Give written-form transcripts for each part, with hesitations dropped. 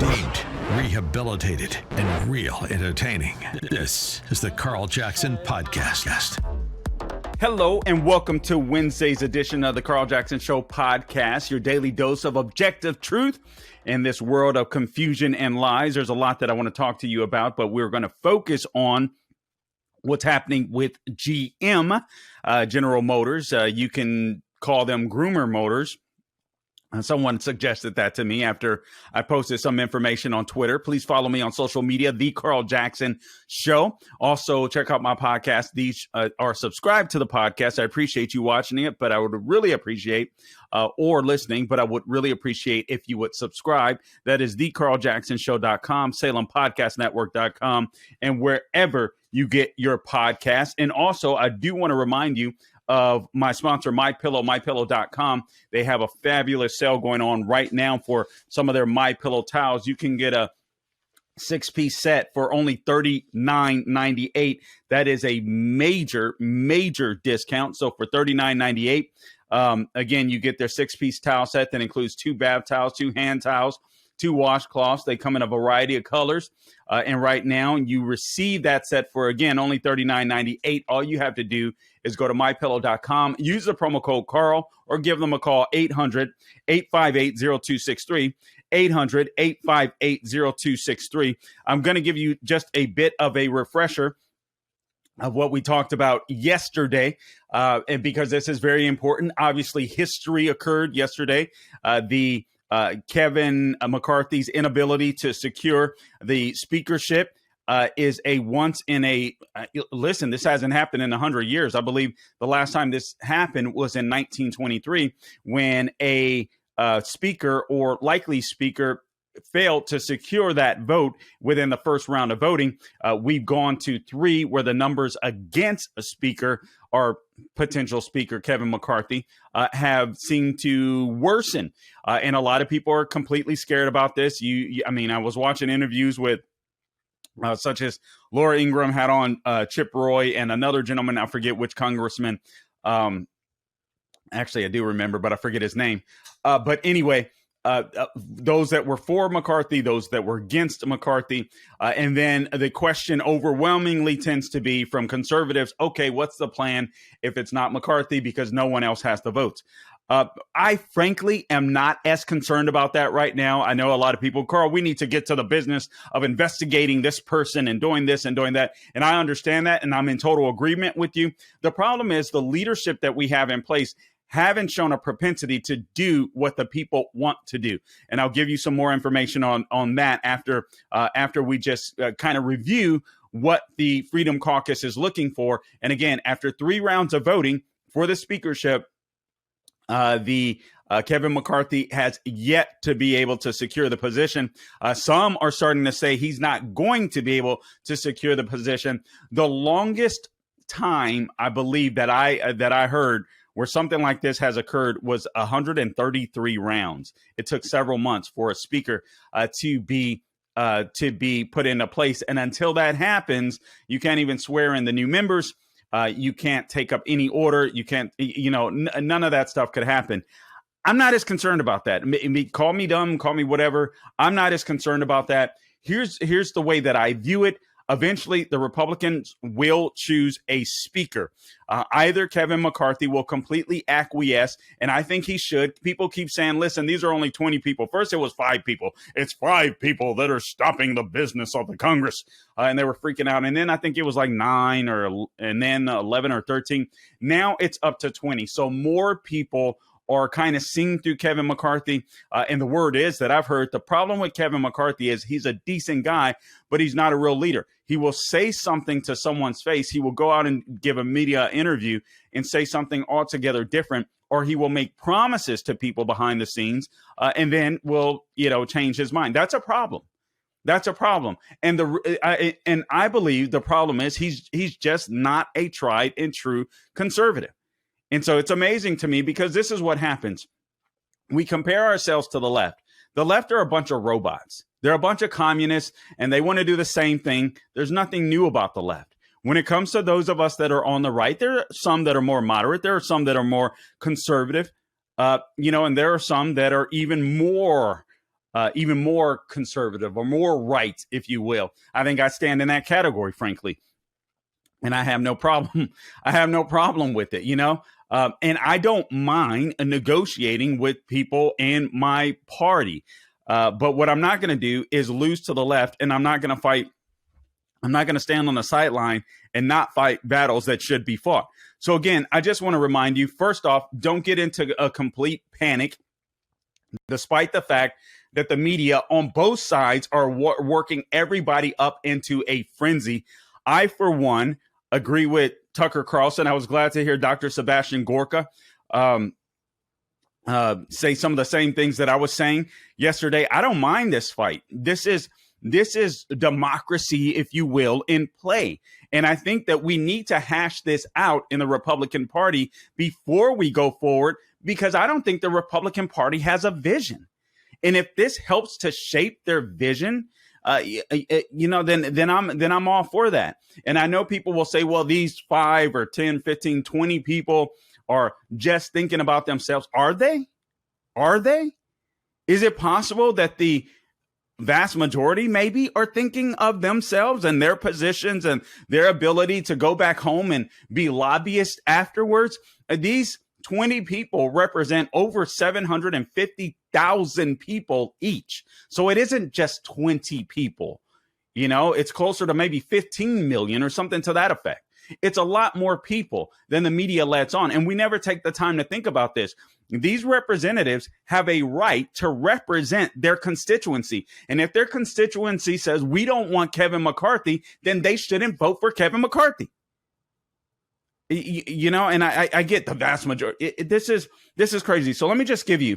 Deemed, rehabilitated, and real entertaining. This is the Carl Jackson Podcast. Hello and welcome to Wednesday's edition of the Carl Jackson Show podcast, your daily dose of objective truth in this world of confusion and lies. There's a lot that I want to talk to you about, but we're going to focus on what's happening with GM, General Motors. You can call them Groomer Motors. Someone suggested that to me after I posted some information on Twitter. Please follow me on social media, The Carl Jackson Show. Also, check out my podcast. These are subscribed to the podcast. I appreciate you watching it, but I would really appreciate, or listening, but I would really appreciate if you would subscribe. That is thecarljacksonshow.com, SalemPodcastNetwork.com, and wherever you get your podcast. And also, I do want to remind you of my sponsor, MyPillow, MyPillow.com. They have a fabulous sale going on right now for some of their MyPillow towels. You can get a 6-piece set for only $39.98. That is a major discount. So for $39.98, again, you get their 6-piece towel set that includes 2 bath towels, 2 hand towels, 2 washcloths. They come in a variety of colors. And right now you receive that set for, again, only $39.98. All you have to do is go to mypillow.com, use the promo code Carl, or give them a call, 800-858-0263, 800-858-0263. I'm going to give you just a bit of a refresher of what we talked about yesterday, and because this is very important. Obviously, history occurred yesterday. Kevin McCarthy's inability to secure the speakership is a once in a listen. This hasn't happened in 100 years. I believe the last time this happened was in 1923 when a speaker or likely speaker failed to secure that vote within the first round of voting. We've gone to 3 where the numbers against a speaker or potential speaker, Kevin McCarthy, have seemed to worsen. And a lot of people are completely scared about this. I mean, I was watching interviews with such as Laura Ingraham had on Chip Roy and another gentleman, I forget which congressman. Actually, I do remember, but I forget his name. But anyway, those that were for McCarthy, those that were against McCarthy. And then the question overwhelmingly tends to be from conservatives, okay, what's the plan if it's not McCarthy because no one else has the votes? I frankly am not as concerned about that right now. I know a lot of people, Carl, we need to get to the business of investigating this person and doing this and doing that. And I understand that, and I'm in total agreement with you. The problem is the leadership that we have in place haven't shown a propensity to do what the people want to do. And I'll give you some more information on that after we just kind of review what the Freedom Caucus is looking for. And again, after 3 rounds of voting for the speakership, Kevin McCarthy has yet to be able to secure the position. Some are starting to say he's not going to be able to secure the position. The longest time I believe that I heard where something like this has occurred was 133 rounds. It took several months for a speaker to be put into place. And until that happens, you can't even swear in the new members. You can't take up any order. You can't, none of that stuff could happen. I'm not as concerned about that. Call me dumb, call me whatever. I'm not as concerned about that. Here's the way that I view it. Eventually, the Republicans will choose a speaker. Either Kevin McCarthy will completely acquiesce, and I think he should. People keep saying, listen, these are only 20 people. First, it was 5 people. It's 5 people that are stopping the business of the Congress. And they were freaking out. And then I think it was like 9 and then 11 or 13. Now it's up to 20. So more people are kind of seeing through Kevin McCarthy. And the word is that I've heard the problem with Kevin McCarthy is he's a decent guy, but he's not a real leader. He will say something to someone's face. He will go out and give a media interview and say something altogether different, or he will make promises to people behind the scenes and then will, change his mind. That's a problem. That's a problem. And I believe the problem is he's just not a tried and true conservative. And so it's amazing to me because this is what happens. We compare ourselves to the left. The left are a bunch of robots. They're a bunch of communists, and they want to do the same thing. There's nothing new about the left. When it comes to those of us that are on the right, there are some that are more moderate. There are some that are more conservative, and there are some that are even more even more conservative or more right, if you will. I think I stand in that category, frankly. And I have no problem. I have no problem with it, and I don't mind negotiating with people in my party. But what I'm not going to do is lose to the left, and I'm not going to fight. I'm not going to stand on the sideline and not fight battles that should be fought. So again, I just want to remind you, first off, don't get into a complete panic, despite the fact that the media on both sides are working everybody up into a frenzy. I, for one, agree with Tucker Carlson. I was glad to hear Dr. Sebastian Gorka say some of the same things that I was saying yesterday. I don't mind this fight. This is democracy, if you will, in play. And I think that we need to hash this out in the Republican Party before we go forward, because I don't think the Republican Party has a vision. And if this helps to shape their vision, then I'm all for that. And I know people will say, well, these 5 or 10, 15, 20 people are just thinking about themselves. Are they? Are they? Is it possible that the vast majority maybe are thinking of themselves and their positions and their ability to go back home and be lobbyists afterwards? These 20 people represent over 750,000 people each. So it isn't just 20 people. It's closer to maybe 15 million or something to that effect. It's a lot more people than the media lets on. And we never take the time to think about this. These representatives have a right to represent their constituency. And if their constituency says we don't want Kevin McCarthy, then they shouldn't vote for Kevin McCarthy. And I get the vast majority. This is crazy. So let me just give you,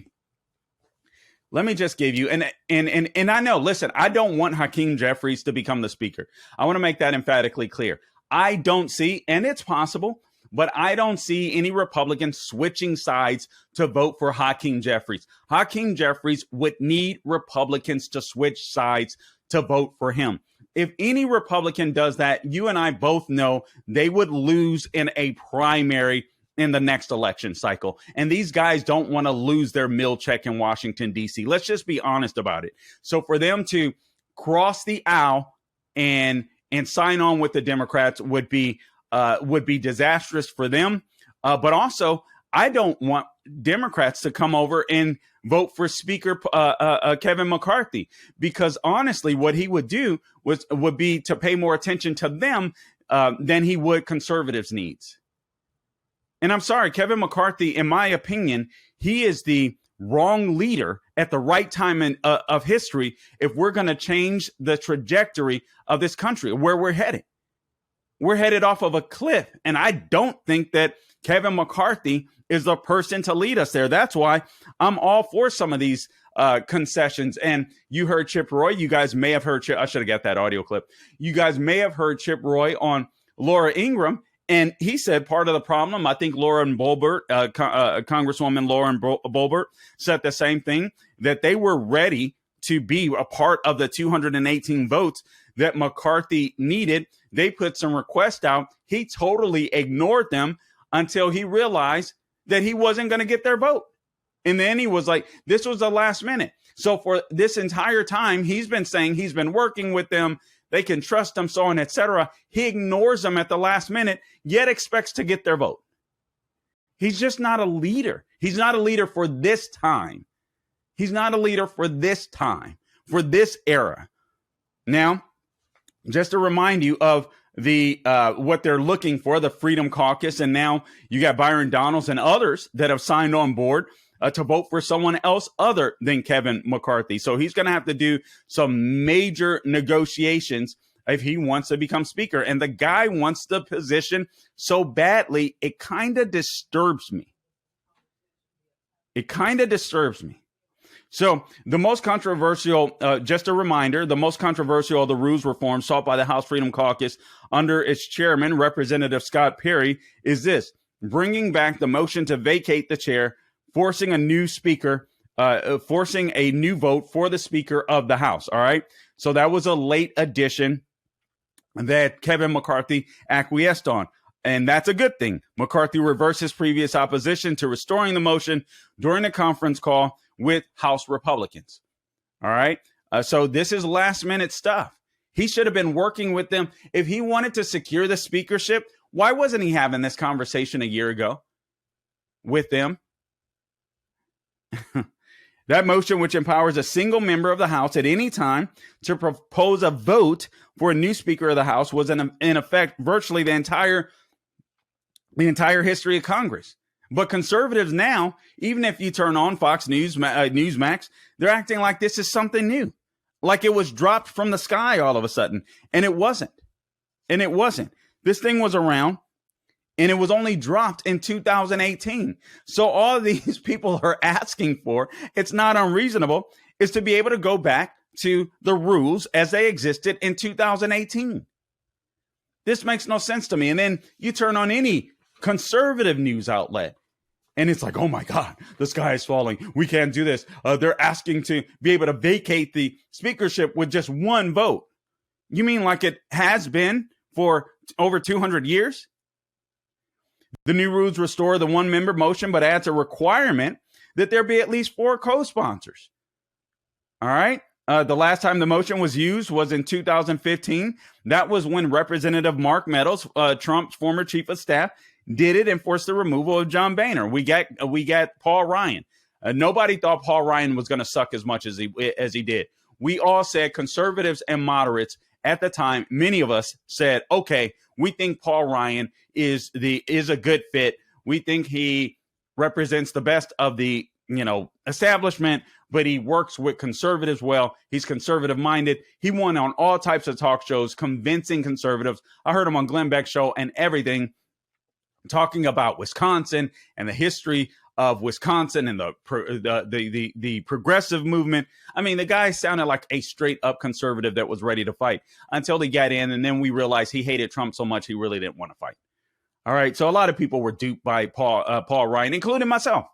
and I know, listen, I don't want Hakeem Jeffries to become the speaker. I want to make that emphatically clear. I don't see, and it's possible, but I don't see any Republicans switching sides to vote for Hakeem Jeffries. Hakeem Jeffries would need Republicans to switch sides to vote for him. If any Republican does that, you and I both know they would lose in a primary in the next election cycle. And these guys don't want to lose their meal check in Washington, D.C. Let's just be honest about it. So for them to cross the aisle and sign on with the Democrats would be disastrous for them. But also, I don't want Democrats to come over and vote for Speaker Kevin McCarthy, because honestly, what he would do would be to pay more attention to them than he would conservatives' needs. And I'm sorry, Kevin McCarthy, in my opinion, he is the wrong leader at the right time of history if we're going to change the trajectory of this country, where we're headed. We're headed off of a cliff, and I don't think that Kevin McCarthy is the person to lead us there. That's why I'm all for some of these concessions. And you heard Chip Roy. You guys may have heard I should have got that audio clip. You guys may have heard Chip Roy on Laura Ingraham. And he said part of the problem, I think Lauren Boebert, Congresswoman Lauren Boebert, said the same thing, that they were ready to be a part of the 218 votes that McCarthy needed. They put some requests out. He totally ignored them until he realized that he wasn't going to get their vote. And then he was like, this was the last minute. So for this entire time, he's been saying he's been working with them. They can trust him, so on, etc. He ignores them at the last minute, yet expects to get their vote. He's just not a leader. He's not a leader for this time. He's not a leader for this time, for this era. Now, just to remind you of the what they're looking for, the Freedom Caucus, and now you got Byron Donalds and others that have signed on board to vote for someone else other than Kevin McCarthy. So he's going to have to do some major negotiations if he wants to become speaker. And the guy wants the position so badly, it kind of disturbs me. It kind of disturbs me. So the most controversial, just a reminder, the most controversial of the rules reforms sought by the House Freedom Caucus under its chairman, Representative Scott Perry, is this: bringing back the motion to vacate the chair, forcing a new speaker, forcing a new vote for the Speaker of the House. All right. So that was a late addition that Kevin McCarthy acquiesced on. And that's a good thing. McCarthy reversed his previous opposition to restoring the motion during a conference call with House Republicans. All right. So this is last minute stuff. He should have been working with them. If he wanted to secure the speakership, why wasn't he having this conversation a year ago with them? That motion, which empowers a single member of the House at any time to propose a vote for a new Speaker of the House, was in effect virtually the entire history of Congress. But conservatives now, even if you turn on Fox News, Newsmax, they're acting like this is something new, like it was dropped from the sky all of a sudden, and it wasn't. This thing was around. And it was only dropped in 2018. So all these people are asking for, it's not unreasonable, is to be able to go back to the rules as they existed in 2018. This makes no sense to me. And then you turn on any conservative news outlet, and it's like, oh my God, the sky is falling. We can't do this. They're asking to be able to vacate the speakership with just one vote. You mean like it has been for over 200 years? The new rules restore the one-member motion, but adds a requirement that there be at least 4 co-sponsors. All right. The last time the motion was used was in 2015. That was when Representative Mark Meadows, Trump's former chief of staff, did it and forced the removal of John Boehner. We got Paul Ryan. Nobody thought Paul Ryan was going to suck as much as he did. We all said, conservatives and moderates at the time, many of us said, okay, we think Paul Ryan is a good fit. We think he represents the best of the, establishment, but he works with conservatives well. He's conservative minded. He won on all types of talk shows, convincing conservatives. I heard him on Glenn Beck's show and everything, talking about Wisconsin and the history of Wisconsin and the progressive movement. I mean, the guy sounded like a straight up conservative that was ready to fight until he got in. And then we realized he hated Trump so much he really didn't want to fight. All right. So a lot of people were duped by Paul Ryan, including myself.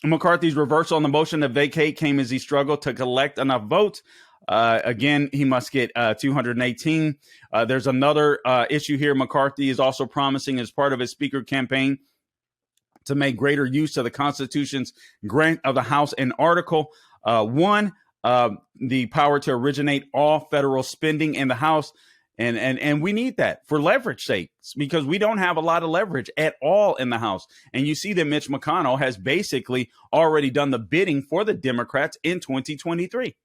McCarthy's reversal on the motion to vacate came as he struggled to collect enough votes. Again, he must get 218. There's another issue here. McCarthy is also promising as part of his speaker campaign to make greater use of the Constitution's grant of the House in Article 1, the power to originate all federal spending in the House. And we need that for leverage sakes, because we don't have a lot of leverage at all in the House. And you see that Mitch McConnell has basically already done the bidding for the Democrats in 2023.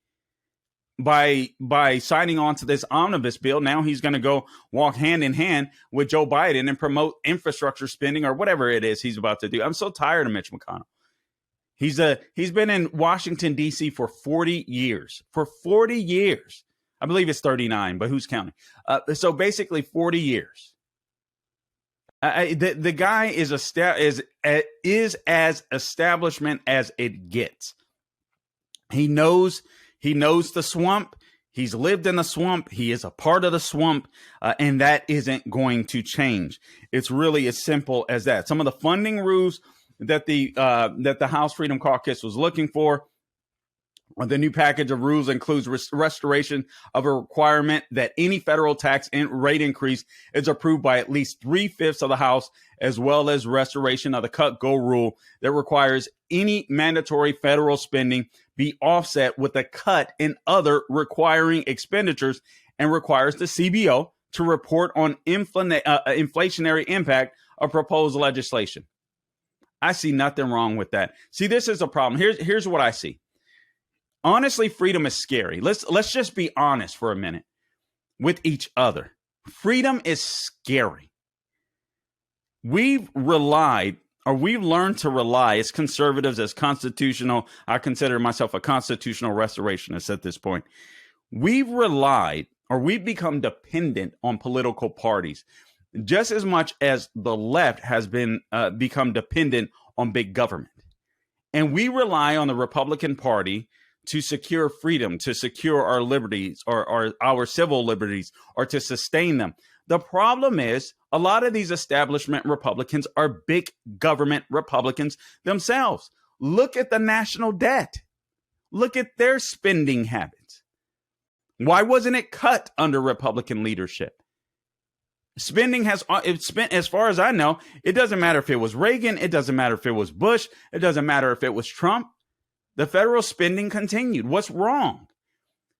By signing on to this omnibus bill. Now he's going to go walk hand in hand with Joe Biden and promote infrastructure spending or whatever it is he's about to do. I'm so tired of Mitch McConnell. He's been in Washington, D.C. for 40 years. For 40 years. I believe it's 39, but who's counting? So basically 40 years. The guy is as establishment as it gets. He knows the swamp. He's lived in the swamp. He is a part of the swamp, and that isn't going to change. It's really as simple as that. Some of the funding rules that the House Freedom Caucus was looking for. The new package of rules includes restoration of a requirement that any federal tax rate increase is approved by at least 3/5 of the House, as well as restoration of the cut-go rule that requires any mandatory federal spending be offset with a cut in other requiring expenditures, and requires the CBO to report on inflationary impact of proposed legislation. I see nothing wrong with that. See, this is a problem. Here's what I see. Honestly, freedom is scary. Let's just be honest for a minute with each other. Freedom is scary. We've learned to rely as conservatives, as constitutional. I consider myself a constitutional restorationist at this point. We've become dependent on political parties just as much as the left has become dependent on big government. And we rely on the Republican Party to secure freedom, to secure our liberties or our civil liberties, or to sustain them. The problem is a lot of these establishment Republicans are big government Republicans themselves. Look at the national debt. Look at their spending habits. Why wasn't it cut under Republican leadership? Spending it's spent, as far as I know, it doesn't matter if it was Reagan, it doesn't matter if it was Bush, it doesn't matter if it was Trump. The federal spending continued. What's wrong?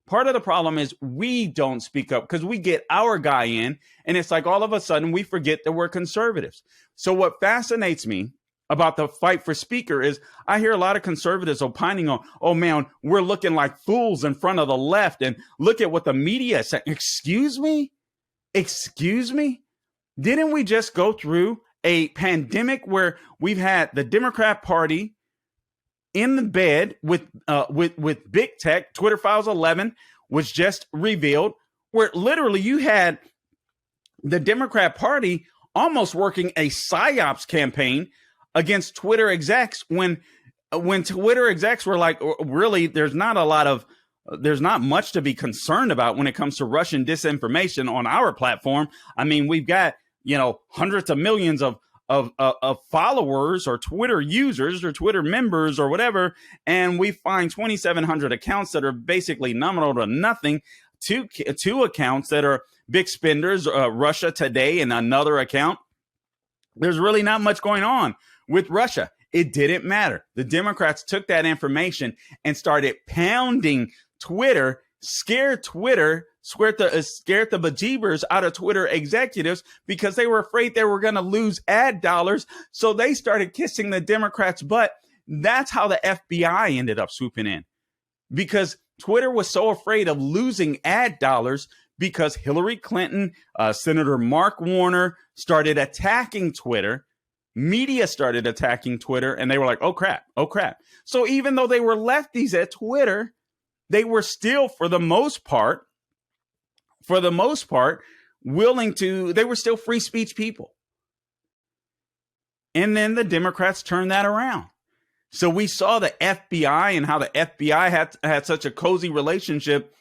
Part of the problem is we don't speak up because we get our guy in, and it's like all of a sudden we forget that we're conservatives. So what fascinates me about the fight for speaker is I hear a lot of conservatives opining on, oh man, we're looking like fools in front of the left, and look at what the media is saying. Excuse me? Excuse me? Didn't we just go through a pandemic where we've had the Democrat Party in the bed with big tech? Twitter Files 11 was just revealed, where literally you had the Democrat Party almost working a psyops campaign against Twitter execs when Twitter execs were like, really, there's not much to be concerned about when it comes to Russian disinformation on our platform. I mean, we've got, hundreds of millions of followers or Twitter users or Twitter members or whatever, and we find 2,700 accounts that are basically nominal to nothing, two accounts that are big spenders, Russia Today and another account. There's really not much going on with Russia. It didn't matter. The Democrats took that information and started pounding Twitter, scared the bejeebers out of Twitter executives because they were afraid they were going to lose ad dollars. So they started kissing the Democrats' butt. That's how the FBI ended up swooping in, because Twitter was so afraid of losing ad dollars because Hillary Clinton, Senator Mark Warner started attacking Twitter. Media started attacking Twitter, and they were like, oh crap. So even though they were lefties at Twitter, they were still, for the most part, they were still free speech people. And then the Democrats turned that around. So we saw the FBI and how the FBI had such a cozy relationship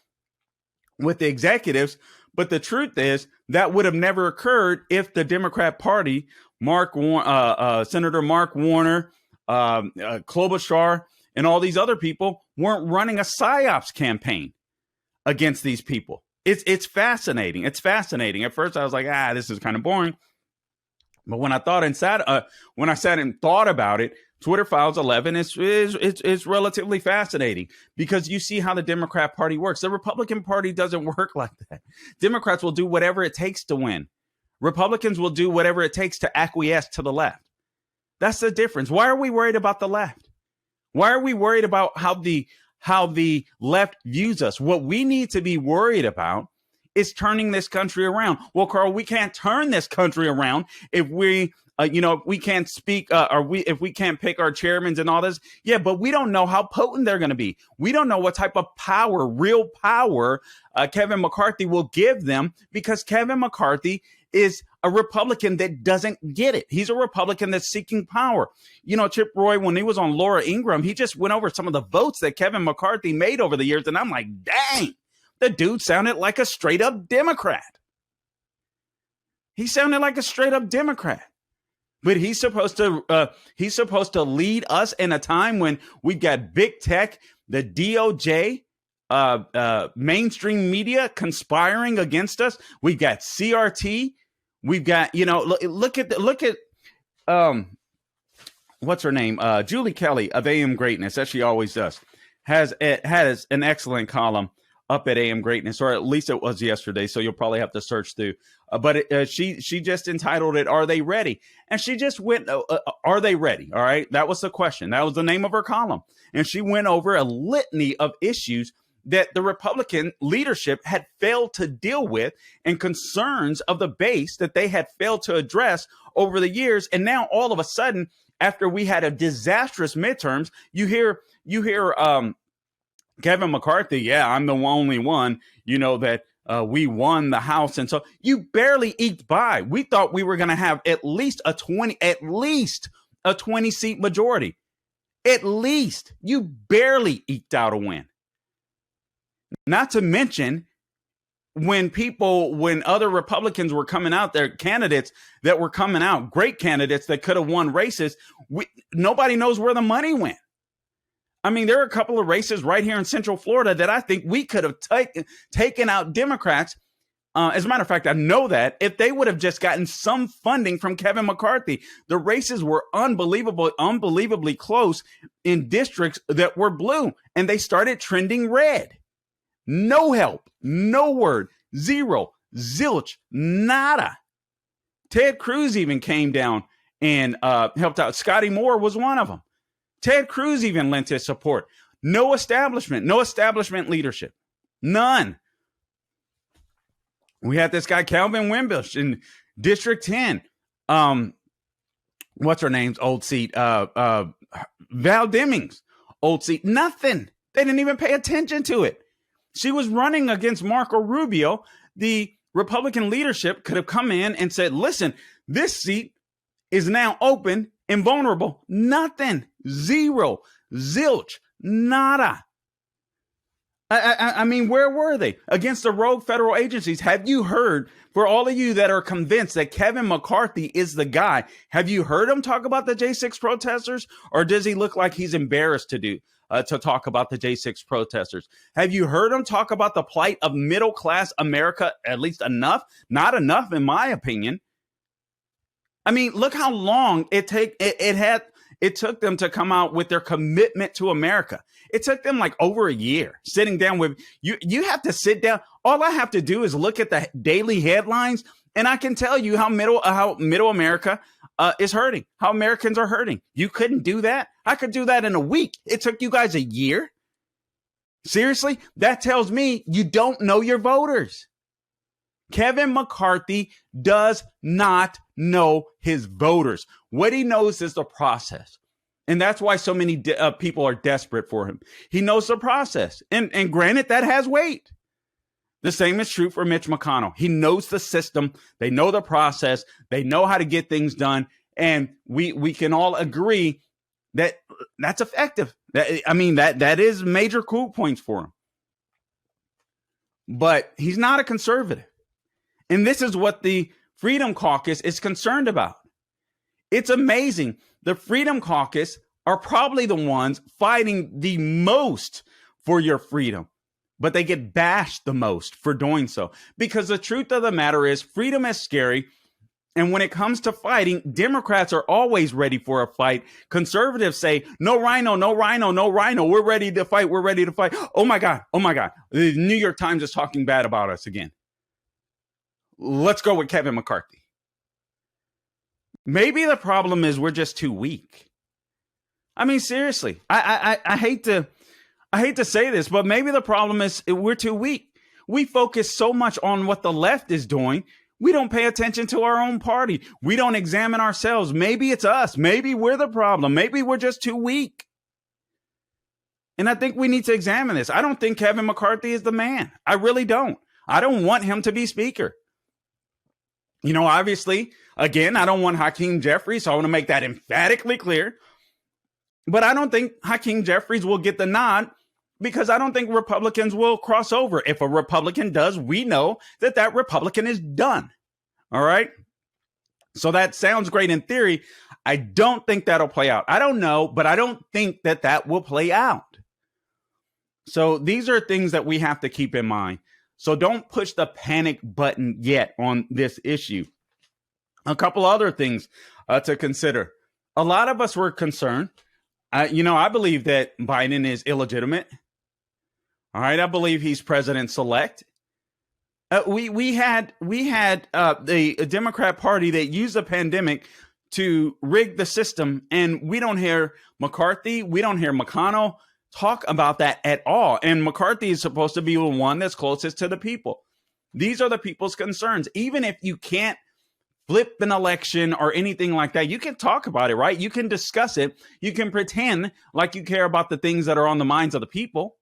with the executives. But the truth is that would have never occurred if the Democrat Party, Senator Mark Warner, Klobuchar, and all these other people weren't running a psyops campaign against these people. It's fascinating. It's fascinating. At first I was like, this is kind of boring. But when I sat and thought about it, Twitter Files 11 is relatively fascinating, because you see how the Democrat Party works. The Republican Party doesn't work like that. Democrats will do whatever it takes to win. Republicans will do whatever it takes to acquiesce to the left. That's the difference. Why are we worried about the left? Why are we worried about how the left views us? What we need to be worried about is turning this country around. Well, Carl, we can't turn this country around if we can't speak, if we can't pick our chairmen and all this. Yeah, but we don't know how potent they're going to be. We don't know what type of power, real power, Kevin McCarthy will give them, because Kevin McCarthy is a Republican that doesn't get it. He's a Republican that's seeking power. Chip Roy, when he was on Laura Ingraham, he just went over some of the votes that Kevin McCarthy made over the years. And I'm like, dang, the dude sounded like a straight up Democrat. He sounded like a straight up Democrat. But he's supposed to lead us in a time when we've got big tech, the DOJ, mainstream media conspiring against us. We've got CRT. We've got, look at what's her name? Julie Kelly of AM Greatness, as she always does, has an excellent column up at AM Greatness, or at least it was yesterday. So you'll probably have to search through. But she just entitled it, "Are They Ready?" And she just went, "Are they ready?" All right. That was the question. That was the name of her column. And she went over a litany of issues that the Republican leadership had failed to deal with, and concerns of the base that they had failed to address over the years. And now all of a sudden, after we had a disastrous midterms, you hear Kevin McCarthy, yeah, I'm the only one, that we won the House. And so you barely eked by. We thought we were going to have at least a 20 seat majority. At least. You barely eked out a win. Not to mention, when other Republicans were coming out, their candidates that were coming out, great candidates that could have won races, nobody knows where the money went. I mean, there are a couple of races right here in Central Florida that I think we could have taken out Democrats As a matter of fact, I know that if they would have just gotten some funding from Kevin McCarthy, the races were unbelievably close in districts that were blue, and they started trending red. No help, no word, zero, zilch, nada. Ted Cruz even came down and helped out. Scotty Moore was one of them. Ted Cruz even lent his support. No establishment leadership, none. We had this guy, Calvin Wimbush, in District 10. What's her name's old seat? Val Demings' old seat. Nothing. They didn't even pay attention to it. She was running against Marco Rubio. The Republican leadership could have come in and said, listen, this seat is now open and vulnerable. Nothing. Zero. Zilch. Nada. I mean, where were they? Against the rogue federal agencies. Have you heard, for all of you that are convinced that Kevin McCarthy is the guy, have you heard him talk about the J6 protesters? Or does he look like he's embarrassed to talk about the J6 protesters? Have you heard him talk about the plight of middle-class America, at least enough? Not enough, in my opinion. I mean, look how long it took them to come out with their commitment to America. It took them like over a year sitting down with you. You have to sit down. All I have to do is look at the daily headlines, and I can tell you how middle America is hurting, how Americans are hurting. You couldn't do that. I could do that in a week. It took you guys a year. Seriously, that tells me you don't know your voters. Kevin McCarthy does not know his voters. What he knows is the process. And that's why so many people are desperate for him. He knows the process. And granted, that has weight. The same is true for Mitch McConnell. He knows the system. They know the process. They know how to get things done. And we can all agree that that's effective. That is major cool points for him. But he's not a conservative. And this is what the Freedom Caucus is concerned about. It's amazing. The Freedom Caucus are probably the ones fighting the most for your freedom, but they get bashed the most for doing so. Because the truth of the matter is freedom is scary. And when it comes to fighting, Democrats are always ready for a fight. Conservatives say, no rhino, no rhino, no rhino. We're ready to fight. We're ready to fight. Oh my God. Oh my God. The New York Times is talking bad about us again. Let's go with Kevin McCarthy. Maybe the problem is we're just too weak. I mean, seriously, I hate to say this, but maybe the problem is we're too weak. We focus so much on what the left is doing. We don't pay attention to our own party. We don't examine ourselves. Maybe it's us. Maybe we're the problem. Maybe we're just too weak. And I think we need to examine this. I don't think Kevin McCarthy is the man. I really don't. I don't want him to be speaker. You know, obviously, again, I don't want Hakeem Jeffries, so I want to make that emphatically clear. But I don't think Hakeem Jeffries will get the nod because I don't think Republicans will cross over. If a Republican does, we know that that Republican is done. All right. So that sounds great in theory. I don't think that'll play out. I don't know, but I don't think that that will play out. So these are things that we have to keep in mind. So don't push the panic button yet on this issue. A couple other things to consider. A lot of us were concerned. I believe that Biden is illegitimate. All right. I believe he's president-select. We had the Democrat Party that used the pandemic to rig the system. And we don't hear McCarthy. We don't hear McConnell talk about that at all. And McCarthy is supposed to be the one that's closest to the people. These are the people's concerns. Even if you can't flip an election or anything like that, you can talk about it, right? You can discuss it. You can pretend like you care about the things that are on the minds of the people.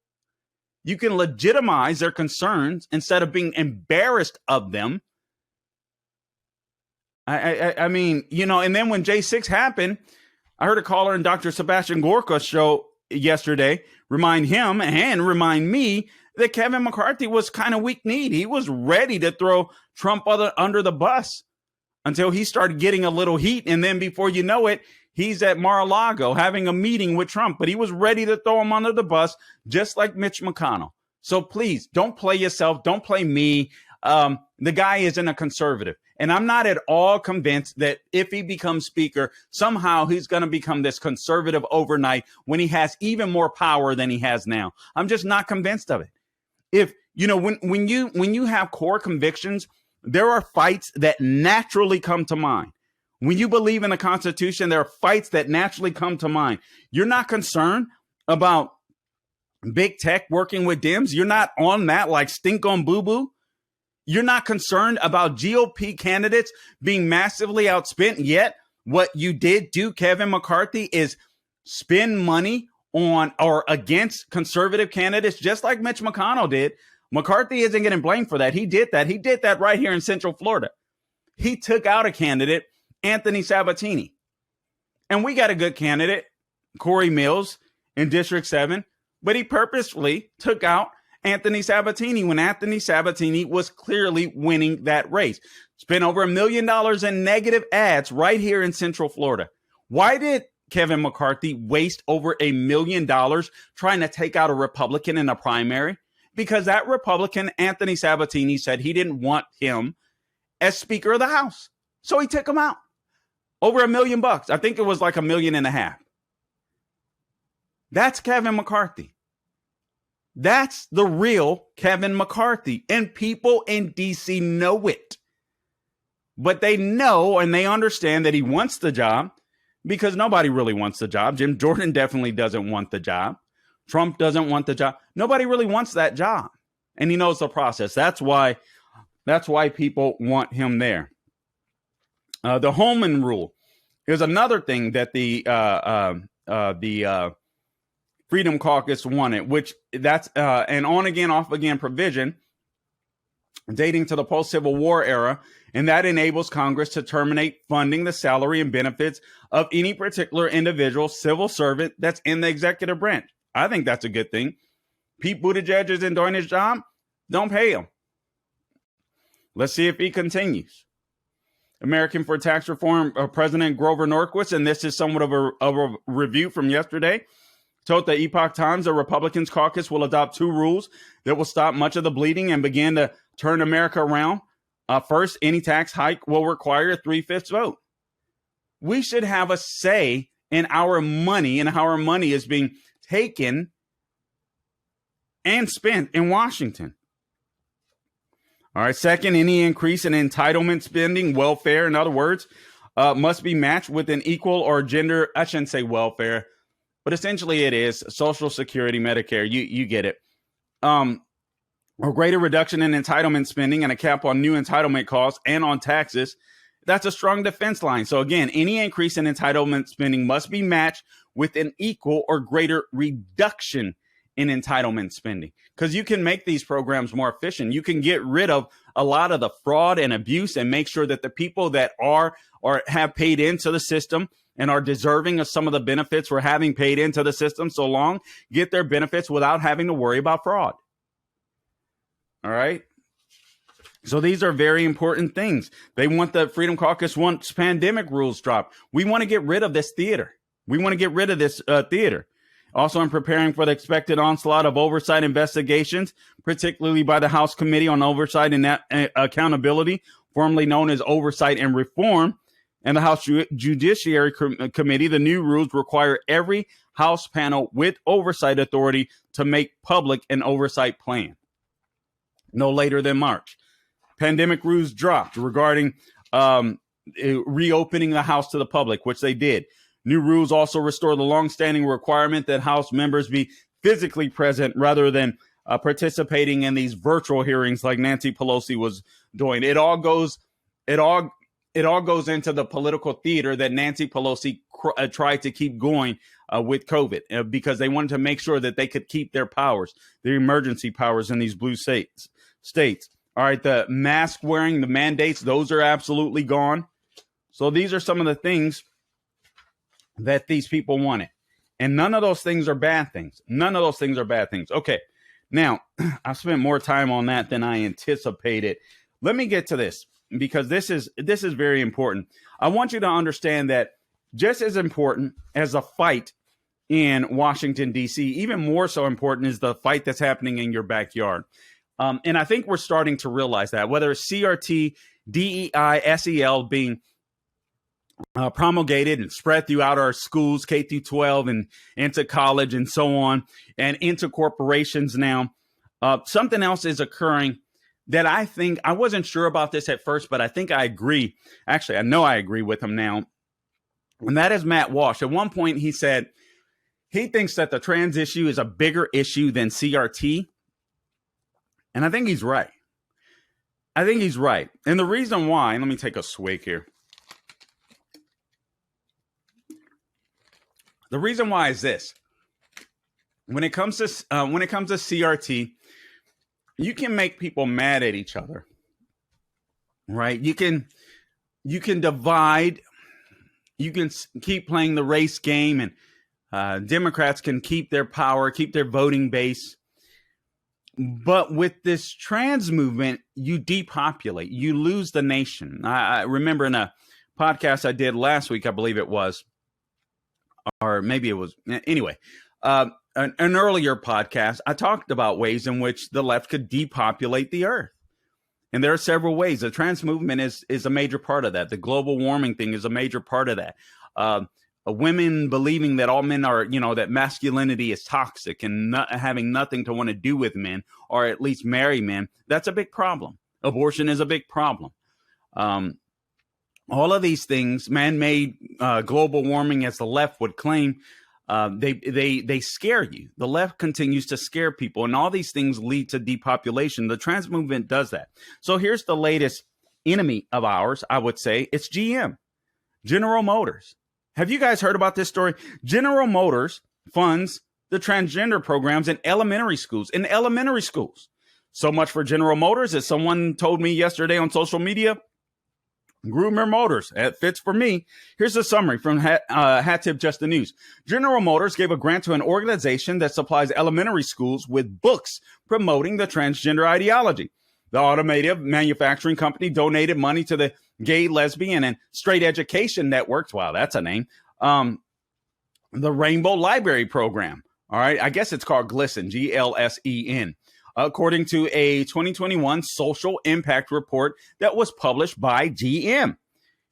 You can legitimize their concerns instead of being embarrassed of them. I mean, and then when J6 happened, I heard a caller in Dr. Sebastian Gorka's show yesterday remind him and remind me that Kevin McCarthy was kind of weak-kneed. He was ready to throw Trump under the bus until he started getting a little heat. And then before you know it, he's at Mar-a-Lago having a meeting with Trump, but he was ready to throw him under the bus, just like Mitch McConnell. So please don't play yourself. Don't play me. the guy isn't a conservative. And I'm not at all convinced that if he becomes speaker, somehow he's going to become this conservative overnight when he has even more power than he has now. I'm just not convinced of it. If, when you have core convictions, there are fights that naturally come to mind. When you believe in the Constitution, there are fights that naturally come to mind. You're not concerned about big tech working with Dems. You're not on that like stink on boo-boo. You're not concerned about GOP candidates being massively outspent. Yet what you did do, Kevin McCarthy, is spend money on or against conservative candidates, just like Mitch McConnell did. McCarthy isn't getting blamed for that. He did that. He did that right here in Central Florida. He took out a candidate, Anthony Sabatini. And we got a good candidate, Corey Mills, in District 7. But he purposefully took out Anthony Sabatini when Anthony Sabatini was clearly winning that race. Spent over $1 million in negative ads right here in Central Florida. Why did Kevin McCarthy waste over $1 million trying to take out a Republican in a primary? Because that Republican, Anthony Sabatini, said he didn't want him as Speaker of the House. So he took him out. Over $1 million. I think it was like $1.5 million. That's Kevin McCarthy. That's the real Kevin McCarthy. And people in DC know it. But they know and they understand that he wants the job because nobody really wants the job. Jim Jordan definitely doesn't want the job. Trump doesn't want the job. Nobody really wants that job. And he knows the process. That's why people want him there. The Holman Rule is another thing that the Freedom Caucus wanted, which that's an on again, off again provision dating to the post-Civil War era, and that enables Congress to terminate funding the salary and benefits of any particular individual civil servant that's in the executive branch. I think that's a good thing. Pete Buttigieg isn't doing his job. Don't pay him. Let's see if he continues. American for Tax Reform President Grover Norquist, and this is somewhat of a review from yesterday, told the Epoch Times the Republicans caucus will adopt 2 rules that will stop much of the bleeding and begin to turn America around. First, any tax hike will require a 3/5 vote. We should have a say in our money and how our money is being taken and spent in Washington. All right. Second, any increase in entitlement spending, welfare, in other words, must be matched with an equal or gender, I shouldn't say welfare, but essentially it is Social Security, Medicare. You get it. Or greater reduction in entitlement spending and a cap on new entitlement costs and on taxes. That's a strong defense line. So again, any increase in entitlement spending must be matched with an equal or greater reduction in entitlement spending, because you can make these programs more efficient. You can get rid of a lot of the fraud and abuse and make sure that the people that are or have paid into the system and are deserving of some of the benefits for having paid into the system so long get their benefits without having to worry about fraud. All right. So these are very important things. They want the Freedom Caucus wants pandemic rules dropped. We want to get rid of this theater. We want to get rid of this theater. Also, in preparing for the expected onslaught of oversight investigations, particularly by the House Committee on Oversight and Accountability, formerly known as Oversight and Reform, and the House Judiciary Committee, the new rules require every House panel with oversight authority to make public an oversight plan no later than March. Pandemic rules dropped regarding reopening the House to the public, which they did. New rules also restore the longstanding requirement that House members be physically present rather than participating in these virtual hearings like Nancy Pelosi was doing. It all goes into the political theater that Nancy Pelosi tried to keep going with COVID because they wanted to make sure that they could keep their powers, their emergency powers in these blue states. All right, the mask wearing, the mandates, those are absolutely gone. So these are some of the things that these people wanted. And none of those things are bad things. None of those things are bad things. Okay, now I spent more time on that than I anticipated. Let me get to this because this is very important. I want you to understand that just as important as the fight in Washington, D.C., even more so important is the fight that's happening in your backyard. And I think we're starting to realize that, whether it's CRT, DEI, SEL being promulgated and spread throughout our schools, K through 12, and into college and so on, and into corporations now. Something else is occurring that I think, I wasn't sure about this at first, but I think I agree. Actually, I know I agree with him now. And that is Matt Walsh. At one point, he said he thinks that the trans issue is a bigger issue than CRT. And I think he's right. I think he's right. And the reason why, let me take a swig here. The reason why is this: when it comes to CRT, you can make people mad at each other, right? You can divide. You can keep playing the race game, and Democrats can keep their power, keep their voting base. But with this trans movement, you depopulate. You lose the nation. I remember in a podcast I did last week, I believe it was, or maybe it was, anyway, an earlier podcast, I talked about ways in which the left could depopulate the earth. And there are several ways. The trans movement is a major part of that. The global warming thing is a major part of that. Women believing that all men are, that masculinity is toxic and not having nothing to want to do with men, or at least marry men. That's a big problem. Abortion is a big problem. All of these things, man-made global warming, as the left would claim, they scare you. The left continues to scare people, and all these things lead to depopulation. The trans movement does that. So here's the latest enemy of ours, I would say. It's GM, General Motors. Have you guys heard about this story? General Motors funds the transgender programs in elementary schools. So much for General Motors, as someone told me yesterday on social media. Groomer Motors, it fits for me. Here's a summary from Hat Tip Just the News. General Motors gave a grant to an organization that supplies elementary schools with books promoting the transgender ideology. The automotive manufacturing company donated money to the Gay, Lesbian, and Straight Education Networks. Wow, that's a name. The Rainbow Library Program. All right, I guess it's called GLSEN, GLSEN. According to a 2021 social impact report that was published by GM.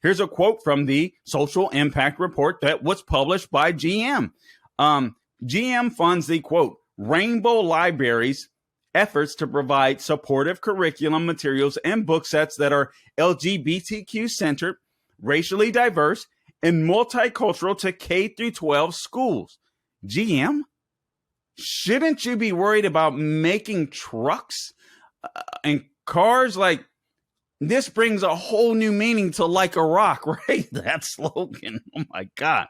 Here's a quote from the social impact report that was published by GM. GM funds the, quote, Rainbow Library's efforts to provide supportive curriculum materials and book sets that are LGBTQ centered, racially diverse, and multicultural to K through 12 schools. GM? Shouldn't you be worried about making trucks and cars? Like, this brings a whole new meaning to like a rock, right? That slogan. Oh my God.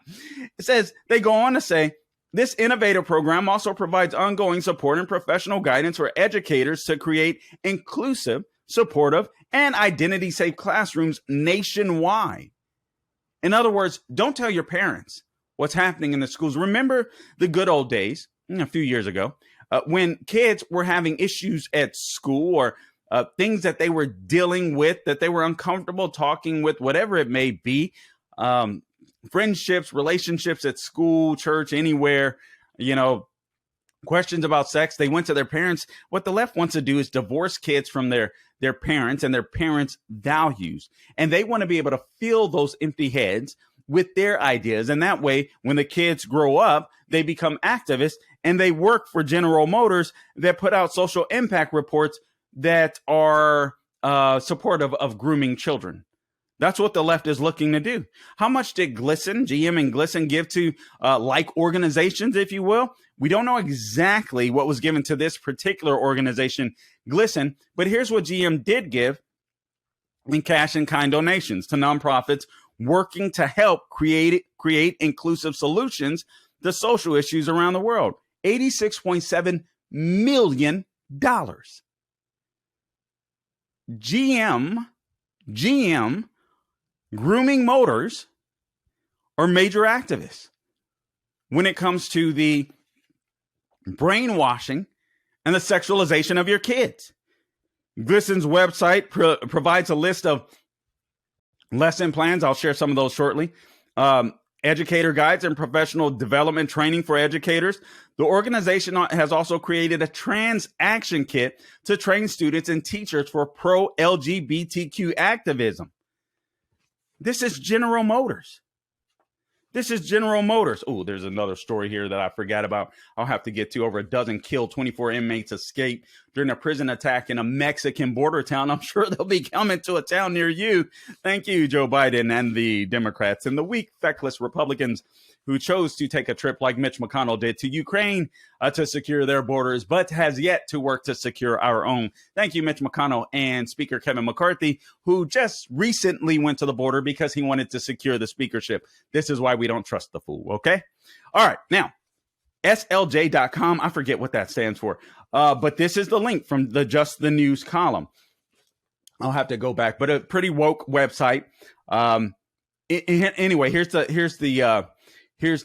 It says, they go on to say, this innovative program also provides ongoing support and professional guidance for educators to create inclusive, supportive, and identity-safe classrooms nationwide. In other words, don't tell your parents what's happening in the schools. Remember the good old days, a few years ago, when kids were having issues at school, or things that they were dealing with, that they were uncomfortable talking with, whatever it may be, friendships, relationships at school, church, anywhere, questions about sex. They went to their parents. What the left wants to do is divorce kids from their parents and their parents' values. And they want to be able to fill those empty heads with their ideas. And that way, when the kids grow up, they become activists and they work for General Motors that put out social impact reports that are supportive of grooming children. That's what the left is looking to do. How much did GM and GLSEN give to like organizations, if you will? We don't know exactly what was given to this particular organization, GLSEN, but here's what GM did give in cash and kind donations to nonprofits working to help create inclusive solutions to social issues around the world. $86.7 million. GM, Grooming Motors are major activists when it comes to the brainwashing and the sexualization of your kids. GLSEN's website provides a list of lesson plans. I'll share some of those shortly. educator guides and professional development training for educators. The organization has also created a trans action kit to train students and teachers for pro-LGBTQ activism. This is General Motors. This is General Motors. Oh, there's another story here that I forgot about. I'll have to get to. Over a dozen killed, 24 inmates escaped during a prison attack in a Mexican border town. I'm sure they'll be coming to a town near you. Thank you, Joe Biden and the Democrats and the weak, feckless Republicans who chose to take a trip like Mitch McConnell did to Ukraine to secure their borders, but has yet to work to secure our own. Thank you, Mitch McConnell and Speaker Kevin McCarthy, who just recently went to the border because he wanted to secure the speakership. This is why we don't trust the fool, okay? All right, now, SLJ.com, I forget what that stands for, but this is the link from the Just the News column. I'll have to go back, but a pretty woke website. Anyway, here's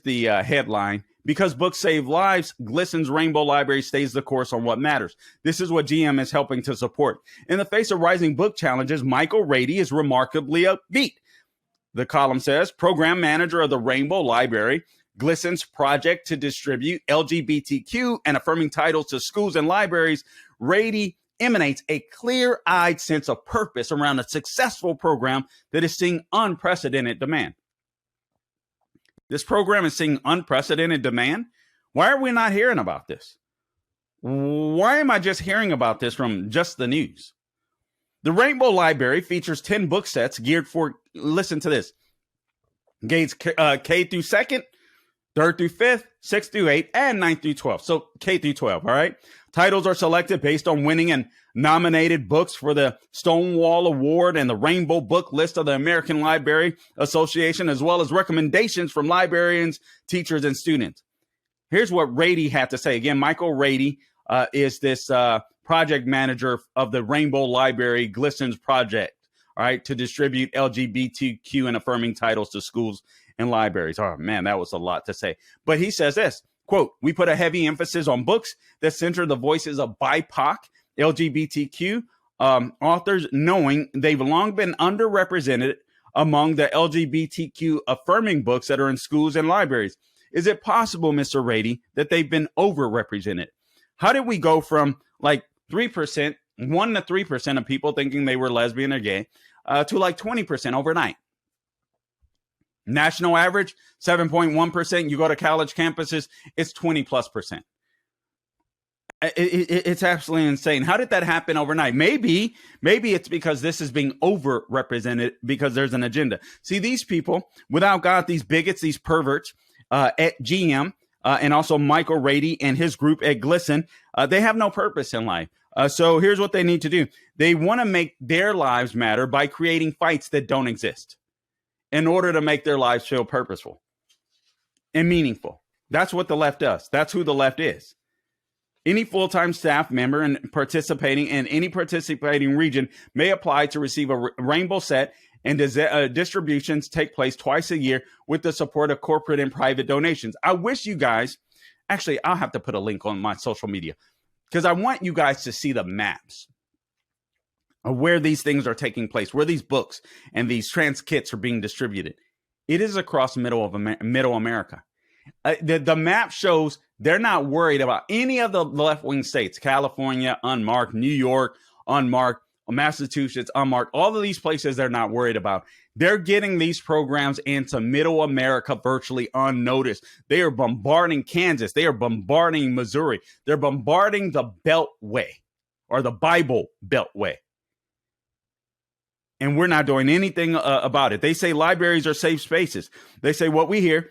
the headline. Because books save lives, Glisten's Rainbow Library stays the course on what matters. This is what GM is helping to support. In the face of rising book challenges, Michael Rady is remarkably upbeat. The column says, program manager of the Rainbow Library, Glisten's project to distribute LGBTQ and affirming titles to schools and libraries, Rady emanates a clear-eyed sense of purpose around a successful program that is seeing unprecedented demand. This program is seeing unprecedented demand. Why are we not hearing about this? Why am I just hearing about this from Just the News? The Rainbow Library features 10 book sets geared for, listen to this, grades K through 2nd, 3rd through 5th, 6th through 8th, and 9th through 12th. So K through 12, all right? Titles are selected based on winning and nominated books for the Stonewall Award and the Rainbow Book List of the American Library Association, as well as recommendations from librarians, teachers, and students. Here's what Rady had to say. Again, Michael Rady is this project manager of the Rainbow Library Glisten's project, all right, to distribute LGBTQ and affirming titles to schools and libraries. Oh, man, that was a lot to say. But he says this, quote, we put a heavy emphasis on books that center the voices of BIPOC, LGBTQ authors, knowing they've long been underrepresented among the LGBTQ affirming books that are in schools and libraries. Is it possible, Mr. Rady, that they've been overrepresented? How did we go from like 3%, 1 to 3% of people thinking they were lesbian or gay to like 20% overnight? National average, 7.1%. You go to college campuses, it's 20+%. It's absolutely insane. How did that happen overnight? Maybe it's because this is being overrepresented because there's an agenda. See, these people, without God, these bigots, these perverts at GM and also Michael Rady and his group at Glisten, they have no purpose in life. So here's what they need to do. They want to make their lives matter by creating fights that don't exist in order to make their lives feel purposeful and meaningful. That's what the left does. That's who the left is. Any full-time staff member and participating in any participating region may apply to receive a rainbow set, and distributions take place twice a year with the support of corporate and private donations. I wish you guys, actually, I'll have to put a link on my social media because I want you guys to see the maps of where these things are taking place, where these books and these trans kits are being distributed. It is across middle America. The map shows they're not worried about any of the left-wing states. California, unmarked. New York, unmarked. Massachusetts, unmarked. All of these places they're not worried about. They're getting these programs into middle America virtually unnoticed. They are bombarding Kansas. They are bombarding Missouri. They're bombarding the Beltway or the Bible Beltway. And we're not doing anything about it. They say libraries are safe spaces. They say what we hear,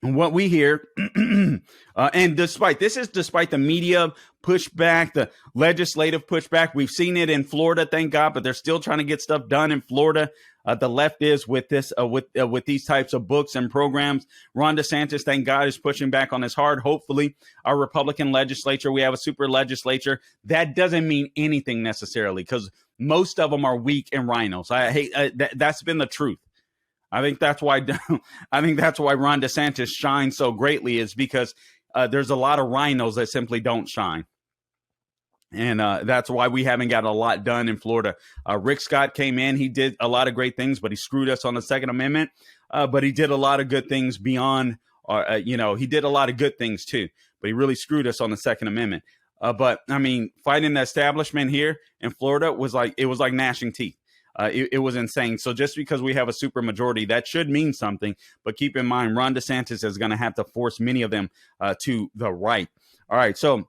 and despite the media pushback, the legislative pushback, we've seen it in Florida, thank God, but they're still trying to get stuff done in Florida. The left is with this, with these types of books and programs. Ron DeSantis, thank God, is pushing back on this hard. Hopefully, our Republican legislature, we have a super legislature. That doesn't mean anything necessarily because most of them are weak and rhinos. I hate that's been the truth. I think that's why Ron DeSantis shines so greatly is because there's a lot of rhinos that simply don't shine. And that's why we haven't got a lot done in Florida. Rick Scott came in. He did a lot of great things, but he screwed us on the Second Amendment. but he did a lot of good things beyond, he did a lot of good things too, but he really screwed us on the Second Amendment. But I mean, fighting the establishment here in Florida was like gnashing teeth. It was insane. So just because we have a super majority, that should mean something. But keep in mind, Ron DeSantis is going to have to force many of them to the right. All right. So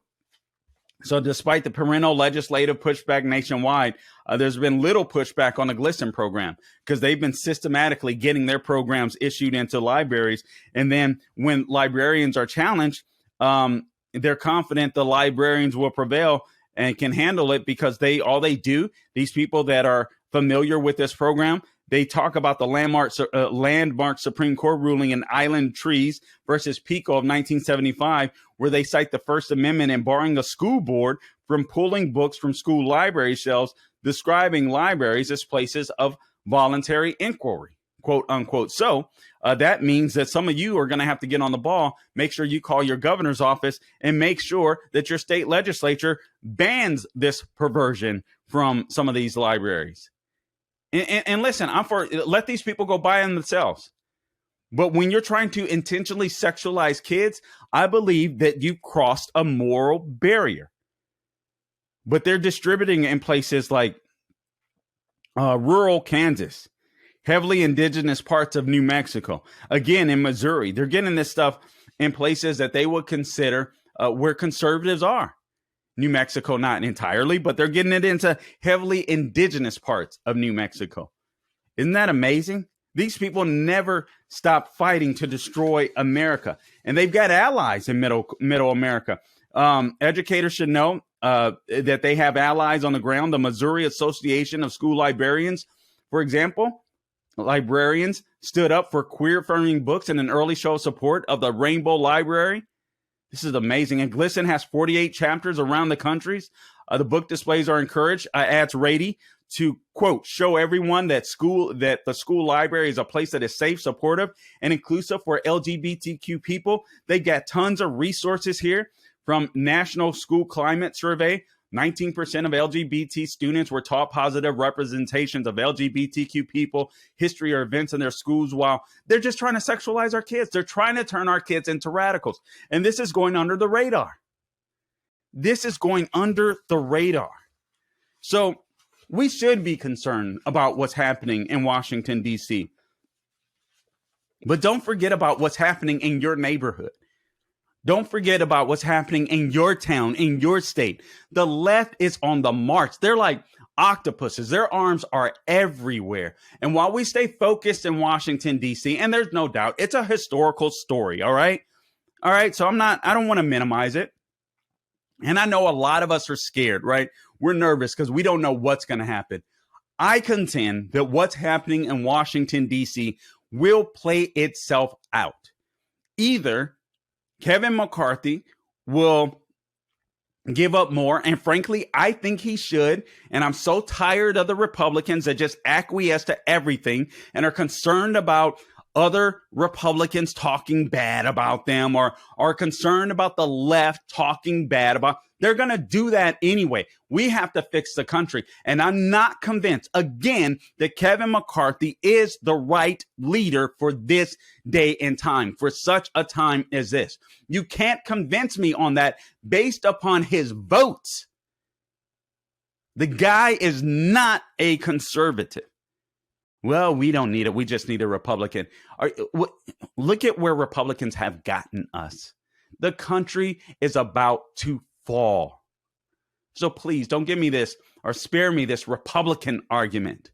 despite the parental legislative pushback nationwide, there's been little pushback on the GLSEN program because they've been systematically getting their programs issued into libraries. And then when librarians are challenged, they're confident the librarians will prevail and can handle it because these people that are familiar with this program, they talk about the landmark Supreme Court ruling in Island Trees versus Pico of 1975, where they cite the First Amendment and barring a school board from pulling books from school library shelves, describing libraries as places of voluntary inquiry, quote unquote. So that means that some of you are going to have to get on the ball. Make sure you call your governor's office and make sure that your state legislature bans this perversion from some of these libraries. And listen, I'm for let these people go buy them themselves. But when you're trying to intentionally sexualize kids, I believe that you've crossed a moral barrier. But they're distributing in places like rural Kansas, heavily indigenous parts of New Mexico, again in Missouri. They're getting this stuff in places that they would consider where conservatives are. New Mexico, not entirely, but they're getting it into heavily indigenous parts of New Mexico. Isn't that amazing? These people never stop fighting to destroy America, and they've got allies in middle America. Educators should know that they have allies on the ground. The Missouri Association of School Librarians, for example, librarians stood up for queer-affirming books in an early show of support of the Rainbow Library. This is amazing. And GLSEN has 48 chapters around the countries. The book displays are encouraged. Adds Rady to, quote, show everyone that the school library is a place that is safe, supportive, and inclusive for LGBTQ people. They got tons of resources here from National School Climate Survey. 19% of LGBT students were taught positive representations of LGBTQ people, history, or events in their schools, while they're just trying to sexualize our kids. They're trying to turn our kids into radicals. And this is going under the radar. This is going under the radar. So we should be concerned about what's happening in Washington, D.C. But don't forget about what's happening in your neighborhood. Don't forget about what's happening in your town, in your state. The left is on the march. They're like octopuses. Their arms are everywhere. And while we stay focused in Washington, D.C., and there's no doubt, it's a historical story, all right? All right, so I don't want to minimize it. And I know a lot of us are scared, right? We're nervous because we don't know what's going to happen. I contend that what's happening in Washington, D.C. will play itself out. Either Kevin McCarthy will give up more. And frankly, I think he should. And I'm so tired of the Republicans that just acquiesce to everything and are concerned about other Republicans talking bad about them or are concerned about the left talking bad about. They're going to do that anyway. We have to fix the country. And I'm not convinced, again, that Kevin McCarthy is the right leader for this day and time, for such a time as this. You can't convince me on that based upon his votes. The guy is not a conservative. Well, we don't need it. We just need a Republican. Look at where Republicans have gotten us. The country is about to fall. So please don't give me this or spare me this Republican argument.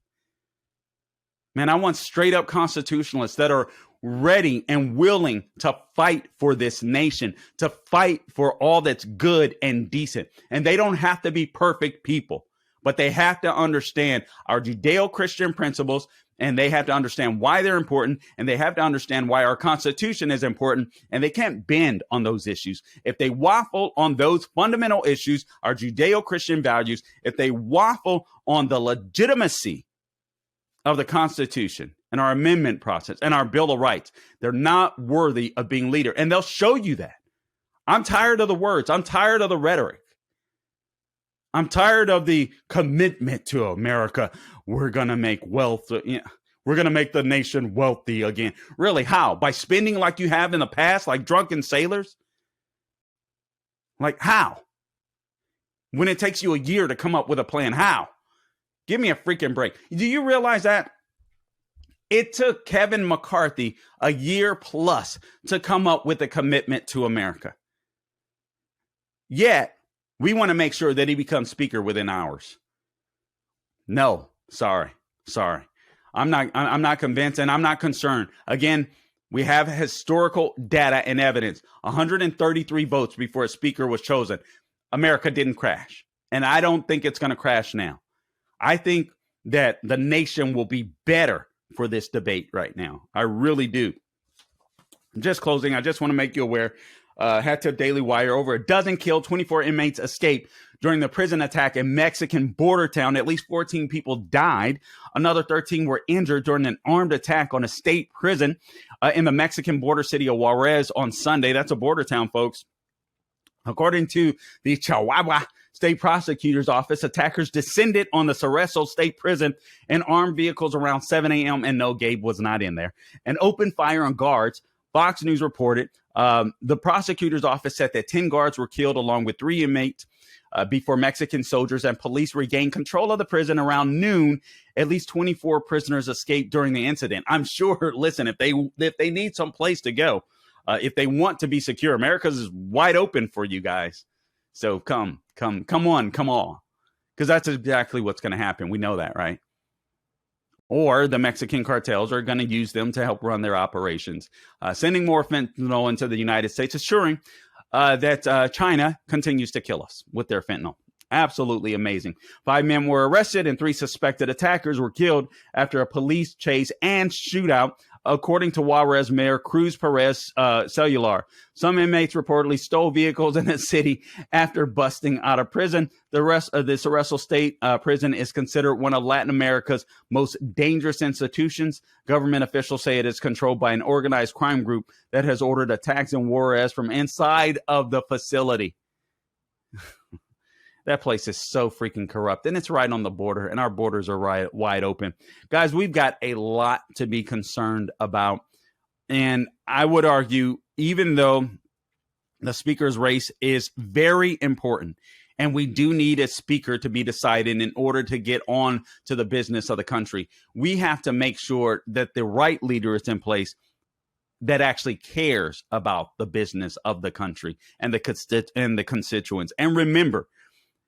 Man, I want straight up constitutionalists that are ready and willing to fight for this nation, to fight for all that's good and decent. And they don't have to be perfect people, but they have to understand our Judeo-Christian principles, and they have to understand why they're important, and they have to understand why our Constitution is important, and they can't bend on those issues. If they waffle on those fundamental issues, our Judeo-Christian values, if they waffle on the legitimacy of the Constitution and our amendment process and our Bill of Rights, they're not worthy of being leader, and they'll show you that. I'm tired of the words. I'm tired of the rhetoric. I'm tired of the commitment to America. We're going to make wealth. We're going to make the nation wealthy again. Really, how? By spending like you have in the past, like drunken sailors? Like how? When it takes you a year to come up with a plan, how? Give me a freaking break. Do you realize that? It took Kevin McCarthy a year plus to come up with a commitment to America. Yet, we want to make sure that he becomes speaker within hours. No, sorry. I'm not convinced, and I'm not concerned. Again, we have historical data and evidence. 133 votes before a speaker was chosen. America didn't crash, and I don't think it's going to crash now. I think that the nation will be better for this debate right now. I really do. Just closing, I just want to make you aware. Hat Tip Daily Wire, over a dozen killed, 24 inmates escaped during the prison attack in Mexican border town. At least 14 people died. Another 13 were injured during an armed attack on a state prison in the Mexican border city of Juarez on Sunday. That's a border town, folks. According to the Chihuahua State Prosecutor's Office, attackers descended on the Cerezo State Prison in armed vehicles around 7 a.m. And no, Gabe was not in there. And opened fire on guards. Fox News reported the prosecutor's office said that 10 guards were killed along with 3 inmates before Mexican soldiers and police regained control of the prison around noon. At least 24 prisoners escaped during the incident. I'm sure, listen, if they need some place to go, if they want to be secure, America's is wide open for you guys. So come on. Because that's exactly what's going to happen. We know that, right? Or the Mexican cartels are going to use them to help run their operations, sending more fentanyl into the United States, assuring that China continues to kill us with their fentanyl. Absolutely amazing. 5 men were arrested and 3 suspected attackers were killed after a police chase and shootout, according to Juarez Mayor Cruz Perez Celular. Some inmates reportedly stole vehicles in the city after busting out of prison. The rest of the Cerezo State Prison is considered one of Latin America's most dangerous institutions. Government officials say it is controlled by an organized crime group that has ordered attacks in Juarez from inside of the facility. That place is so freaking corrupt, and it's right on the border, and our borders are wide open. Guys, we've got a lot to be concerned about, and I would argue, even though the speaker's race is very important, and we do need a speaker to be decided in order to get on to the business of the country, we have to make sure that the right leader is in place that actually cares about the business of the country and the constituents. And remember,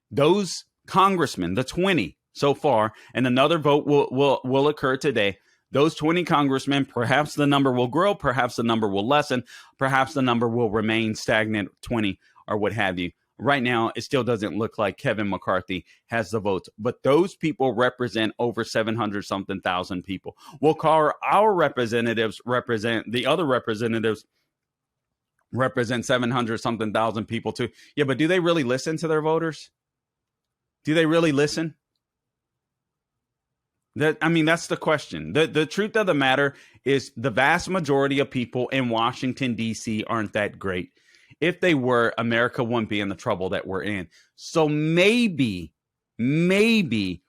those congressmen, the 20 so far, and another vote will occur today. Those 20 congressmen, perhaps the number will grow, perhaps the number will lessen, perhaps the number will remain stagnant, 20 or what have you. Right now, it still doesn't look like Kevin McCarthy has the votes, but those people represent over 700-something thousand people. We'll call our representatives represent the other representatives represent 700-something thousand people too. Yeah, but do they really listen to their voters? Do they really listen? That's the question. The truth of the matter is the vast majority of people in Washington, D.C. aren't that great. If they were, America wouldn't be in the trouble that we're in. So maybe we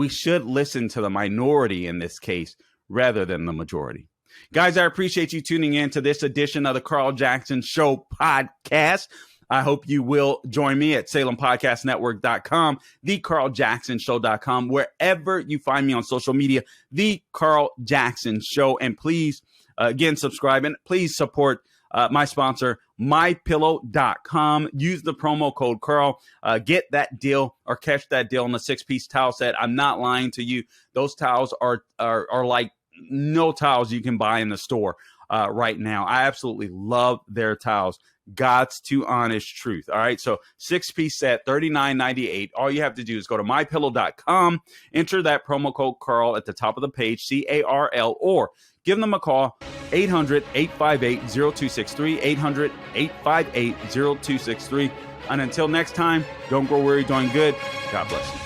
should listen to the minority in this case rather than the majority. Guys, I appreciate you tuning in to this edition of the Carl Jackson Show podcast. I hope you will join me at SalemPodcastNetwork.com, TheCarlJacksonShow.com, wherever you find me on social media, The Carl Jackson Show. And please, again, subscribe and please support my sponsor, MyPillow.com. Use the promo code Carl. Get that deal or catch that deal on the 6-piece towel set. I'm not lying to you. Those towels are like no towels you can buy in the store right now. I absolutely love their towels. God's to honest truth. All right. So 6-piece set, $39.98. All you have to do is go to mypillow.com, enter that promo code Carl at the top of the page, CARL, or give them a call, 800-858-0263, 800-858-0263. And until next time, don't grow weary doing good. God bless you.